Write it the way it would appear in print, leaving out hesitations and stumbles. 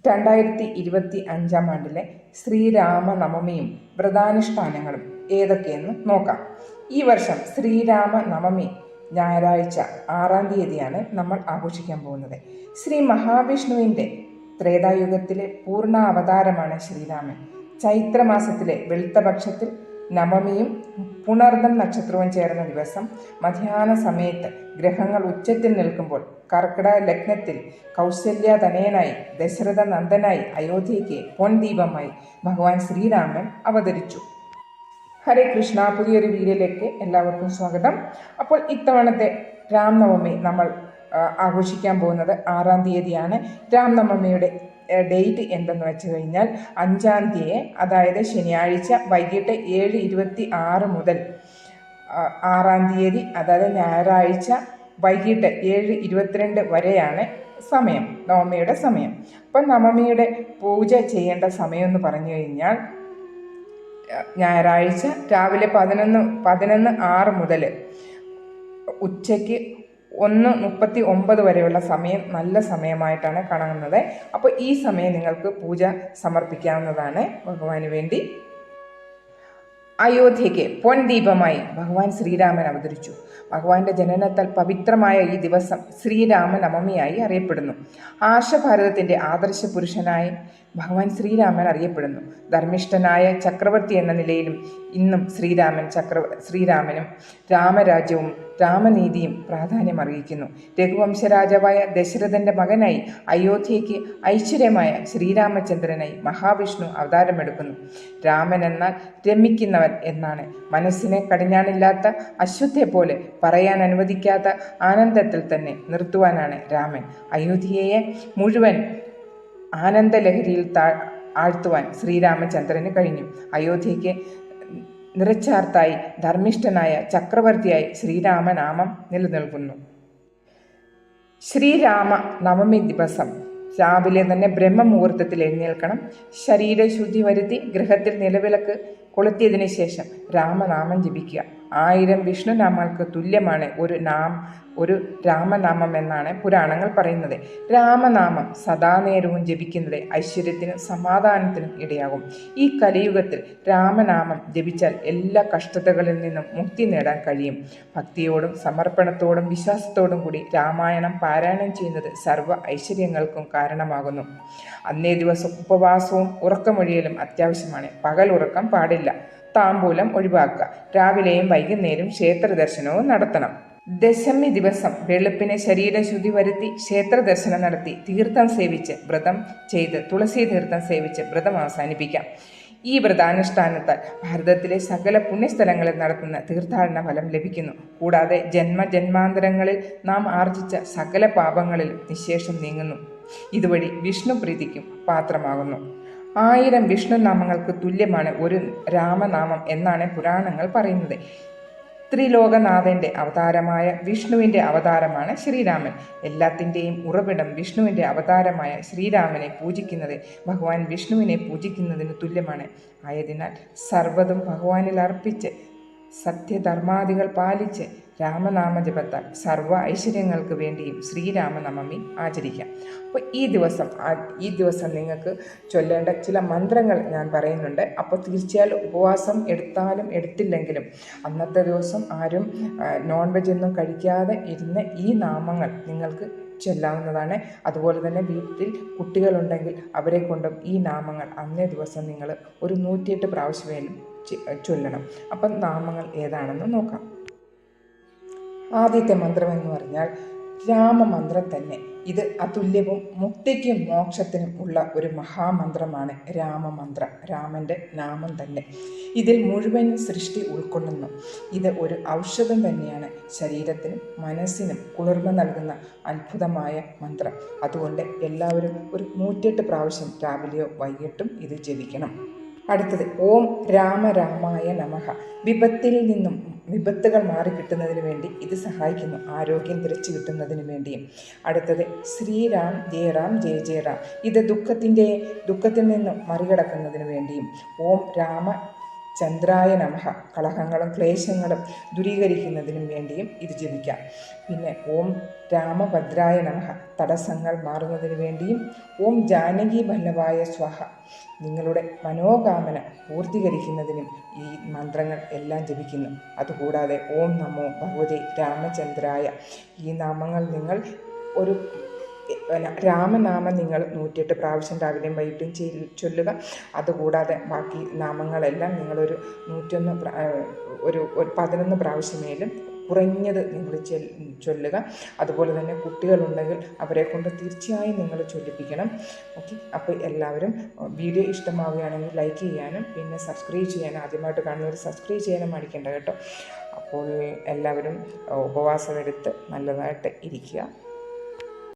2025 ശ്രീരാമനവമിയും വ്രതാനുഷ്ഠാനങ്ങളും ഏതൊക്കെയെന്ന് നോക്കാം. ഈ വർഷം ശ്രീരാമനവമി ഞായറാഴ്ച 6-ാം തീയതിയാണ് നമ്മൾ ആഘോഷിക്കാൻ പോകുന്നത്. ശ്രീ മഹാവിഷ്ണുവിൻ്റെ ത്രേതായുഗത്തിലെ പൂർണ്ണ അവതാരമാണ് ശ്രീരാമൻ. ചൈത്രമാസത്തിലെ വെളുത്ത പക്ഷത്തിൽ നവമിയും പുണർദം നക്ഷത്രവും ചേർന്ന ദിവസം മധ്യാഹ്ന സമയത്ത് ഗ്രഹങ്ങൾ ഉച്ചത്തിൽ നിൽക്കുമ്പോൾ കർക്കിടക ലഗ്നത്തിൽ കൗസല്യതനയനായി ദശരഥ നന്ദനായി അയോധ്യയ്ക്ക് പൊൻദീപമായി ഭഗവാൻ ശ്രീരാമൻ അവതരിച്ചു. ഹരേ കൃഷ്ണ. പുതിയൊരു വീഡിയോയിലേക്ക് എല്ലാവർക്കും സ്വാഗതം. അപ്പോൾ ഇത്തവണത്തെ രാംനവമി നമ്മൾ ആഘോഷിക്കാൻ പോകുന്നത് 6-ാം തീയതിയാണ്. രാംനവമിയുടെ ഡേറ്റ് എന്തെന്ന് വെച്ച് കഴിഞ്ഞാൽ 5-ാം തീയതി, അതായത് ശനിയാഴ്ച വൈകിട്ട് 7:26 മുതൽ 6-ാം തീയതി, അതായത് ഞായറാഴ്ച വൈകിട്ട് 7:22 വരെയാണ് സമയം, നവമിയുടെ സമയം. അപ്പം നവമിയുടെ പൂജ ചെയ്യേണ്ട സമയം എന്ന് പറഞ്ഞു കഴിഞ്ഞാൽ ഞായറാഴ്ച രാവിലെ 11:06 മുതൽ ഉച്ചയ്ക്ക് 1:39 വരെയുള്ള സമയം നല്ല സമയമായിട്ടാണ് കാണുന്നത്. അപ്പോൾ ഈ സമയം നിങ്ങൾക്ക് പൂജ സമർപ്പിക്കാവുന്നതാണ് ഭഗവാന് വേണ്ടി. അയോധ്യയ്ക്ക് പൊൻദീപമായി ഭഗവാൻ ശ്രീരാമൻ അവതരിച്ചു. ഭഗവാന്റെ ജനനത്താൽ പവിത്രമായ ഈ ദിവസം ശ്രീരാമനവമിയായി അറിയപ്പെടുന്നു. ആർഷഭാരതത്തിൻ്റെ ആദർശ പുരുഷനായി ഭഗവാൻ ശ്രീരാമൻ അറിയപ്പെടുന്നു. ധർമ്മിഷ്ഠനായ ചക്രവർത്തി എന്ന നിലയിലും ഇന്നും ശ്രീരാമനും രാമരാജ്യവും രാമനീതിയും പ്രാധാന്യം അറിയിക്കുന്നു. രഘുവംശരാജാവായ ദശരഥന്റെ മകനായി അയോധ്യയ്ക്ക് ഐശ്വര്യമായ ശ്രീരാമചന്ദ്രനായി മഹാവിഷ്ണു അവതാരമെടുക്കുന്നു. രാമൻ എന്നാൽ രമിക്കുന്നവൻ എന്നാണ്. മനസ്സിനെ കടിഞ്ഞാണില്ലാത്ത അശ്വത്തെ പോലെ പറയാൻ അനുവദിക്കാത്ത ആനന്ദത്തിൽ തന്നെ നിർത്തുവാനാണ് രാമൻ. അയോധ്യയെ മുഴുവൻ ആനന്ദലഹരിയിൽ ആഴ്ത്തുവാൻ ശ്രീരാമചന്ദ്രന് കഴിഞ്ഞു. അയോധ്യയ്ക്ക് നിറച്ചാർത്തായി ധർമ്മിഷ്ഠനായ ചക്രവർത്തിയായി ശ്രീരാമനാമം നിലനിൽക്കുന്നു. ശ്രീരാമ നവമി ദിവസം രാവിലെ തന്നെ ബ്രഹ്മമുഹൂർത്തത്തിൽ എഴുന്നേൽക്കണം. ശരീരശുദ്ധി വരുത്തി ഗൃഹത്തിൽ നിലവിളക്ക് കൊളുത്തിയതിനു ശേഷം രാമനാമം ജപിക്കുക. 1000 വിഷ്ണുനാമങ്ങൾക്ക് തുല്യമാണ് ഒരു രാമനാമം എന്നാണ് പുരാണങ്ങൾ പറയുന്നത്. രാമനാമം സദാനേരവും ജപിക്കുന്നത് ഐശ്വര്യത്തിനും സമാധാനത്തിനും ഇടയാകും. ഈ കലിയുഗത്തിൽ രാമനാമം ജപിച്ചാൽ എല്ലാ കഷ്ടതകളിൽ നിന്നും മുക്തി നേടാൻ കഴിയും. ഭക്തിയോടും സമർപ്പണത്തോടും വിശ്വാസത്തോടും കൂടി രാമായണം പാരായണം ചെയ്യുന്നത് സർവ്വ ഐശ്വര്യങ്ങൾക്കും കാരണമാകുന്നു. അന്നേ ദിവസം ഉപവാസവും ഉറക്കമൊഴിയലും അത്യാവശ്യമാണ്. പകൽ ഉറക്കം പാടില്ല. താമ്പൂലം ഒഴിവാക്കുക. രാവിലെയും വൈകുന്നേരം ക്ഷേത്ര ദർശനവും നടത്തണം. ദശമി ദിവസം വെളുപ്പിന് ശരീരശുദ്ധി വരുത്തി ക്ഷേത്ര ദർശനം നടത്തി തീർത്ഥം സേവിച്ച് വ്രതം ചെയ്ത് തുളസി തീർത്ഥം സേവിച്ച് വ്രതം അവസാനിപ്പിക്കാം. ഈ വ്രതാനുഷ്ഠാനത്താൽ ഭാരതത്തിലെ സകല പുണ്യസ്ഥലങ്ങളിൽ നടത്തുന്ന തീർത്ഥാടന ഫലം ലഭിക്കുന്നു. കൂടാതെ ജന്മാന്തരങ്ങളിൽ നാം ആർജിച്ച സകല പാപങ്ങളിൽ നിശേഷം നീങ്ങുന്നു. ഇതുവഴി വിഷ്ണു പ്രീതിക്കും പാത്രമാകുന്നു. 1000 വിഷ്ണുനാമങ്ങൾക്ക് തുല്യമാണ് ഒരു രാമനാമം എന്നാണ് പുരാണങ്ങൾ പറയുന്നത്. ത്രിലോകനാഥന്റെ അവതാരമായ വിഷ്ണുവിൻ്റെ അവതാരമാണ് ശ്രീരാമൻ. എല്ലാത്തിൻ്റെയും ഉറവിടം വിഷ്ണുവിൻ്റെ അവതാരമായ ശ്രീരാമനെ പൂജിക്കുന്നത് ഭഗവാൻ വിഷ്ണുവിനെ പൂജിക്കുന്നതിന് തുല്യമാണ്. ആയതിനാൽ സർവ്വതും ഭഗവാനിൽ അർപ്പിച്ച് സത്യധർമാദികൾ പാലിച്ച് രാമനാമജപത്താൽ സർവ്വ ഐശ്വര്യങ്ങൾക്ക് വേണ്ടിയും ശ്രീരാമനവമി ആചരിക്കാം. അപ്പോൾ ഈ ദിവസം നിങ്ങൾക്ക് ചൊല്ലേണ്ട ചില മന്ത്രങ്ങൾ ഞാൻ പറയുന്നുണ്ട്. അപ്പോൾ തീർച്ചയായും ഉപവാസം എടുത്താലും എടുത്തില്ലെങ്കിലും അന്നത്തെ ദിവസം ആരും നോൺ വെജ് ഒന്നും കഴിക്കാതെ ഇരുന്ന് ഈ നാമങ്ങൾ നിങ്ങൾക്ക് ചൊല്ലാവുന്നതാണ്. അതുപോലെ തന്നെ വീട്ടിൽ കുട്ടികളുണ്ടെങ്കിൽ അവരെ കൊണ്ടും ഈ നാമങ്ങൾ അന്നേ ദിവസം നിങ്ങൾ ഒരു 108 പ്രാവശ്യമേലും ചൊല്ലണം. അപ്പം നാമങ്ങൾ ഏതാണെന്ന് നോക്കാം. ആദ്യത്തെ മന്ത്രം എന്ന് പറഞ്ഞാൽ രാമമന്ത്രം തന്നെ. ഇത് അതുല്യവും മുക്തിക്കും മോക്ഷത്തിനും ഉള്ള ഒരു മഹാമന്ത്രമാണ് രാമമന്ത്രം. രാമൻ്റെ നാമം തന്നെ ഇതിൽ മുഴുവൻ സൃഷ്ടി ഉൾക്കൊള്ളുന്നു. ഇത് ഒരു ഔഷധം തന്നെയാണ്. ശരീരത്തിനും മനസ്സിനും കുളിർമ നൽകുന്ന അത്ഭുതമായ മന്ത്രം. അതുകൊണ്ട് എല്ലാവരും ഒരു 108 പ്രാവശ്യം രാവിലെയോ വൈകിട്ടും ഇത് ജപിക്കണം. അടുത്തത് ഓം രാമായ നമഃ. വിപത്തുകൾ മാറിക്കിട്ടുന്നതിന് വേണ്ടി ഇത് സഹായിക്കുന്നു. ആരോഗ്യം തിരിച്ചു കിട്ടുന്നതിന് വേണ്ടിയും. അടുത്തത് ശ്രീരാം ജയ റാം ജയ ജയ റാം. ഇത് ദുഃഖത്തിൽ നിന്നും മറികടക്കുന്നതിന് വേണ്ടിയും. ഓം രാമ ചന്ദ്രായ നമഃ കളഹങ്ങളും ക്ലേശങ്ങളും ദൂരീകരിക്കുന്നതിനും വേണ്ടിയും ഇത് ജപിക്കാം. പിന്നെ ഓം രാമഭദ്രായ നമഃ തടസ്സങ്ങൾ മാറുന്നതിന് വേണ്ടിയും ഓം ജാനകി വല്ലഭായ സ്വഹ നിങ്ങളുടെ മനോകാമന പൂർത്തീകരിക്കുന്നതിനും ഈ മന്ത്രങ്ങൾ എല്ലാം ജപിക്കുന്നു. അതുകൂടാതെ ഓം നമോ ഭഗവതി രാമചന്ദ്രായ ഈ നാമങ്ങൾ നിങ്ങൾ ഒരു രാമനാമം നിങ്ങൾ 108 പ്രാവശ്യം രാവിലെയും വൈകിട്ടും ചൊല്ലുക. അതുകൂടാതെ ബാക്കി നാമങ്ങളെല്ലാം നിങ്ങളൊരു 11 പ്രാവശ്യമേലും കുറഞ്ഞത് നിങ്ങൾ ചൊല്ലുക. അതുപോലെ തന്നെ കുട്ടികളുണ്ടെങ്കിൽ അവരെ കൊണ്ട് തീർച്ചയായും നിങ്ങൾ ചൊല്ലിപ്പിക്കണം. ഓക്കെ, അപ്പോൾ എല്ലാവരും വീഡിയോ ഇഷ്ടമാവുകയാണെങ്കിൽ ലൈക്ക് ചെയ്യാനും പിന്നെ സബ്സ്ക്രൈബ് ചെയ്യാനും, ആദ്യമായിട്ട് കാണുന്നവർ സബ്സ്ക്രൈബ് ചെയ്യാനും മടിക്കേണ്ട കേട്ടോ. അപ്പോൾ എല്ലാവരും ഉപവാസമെടുത്ത് നല്ലതായിട്ട് ഇരിക്കുക.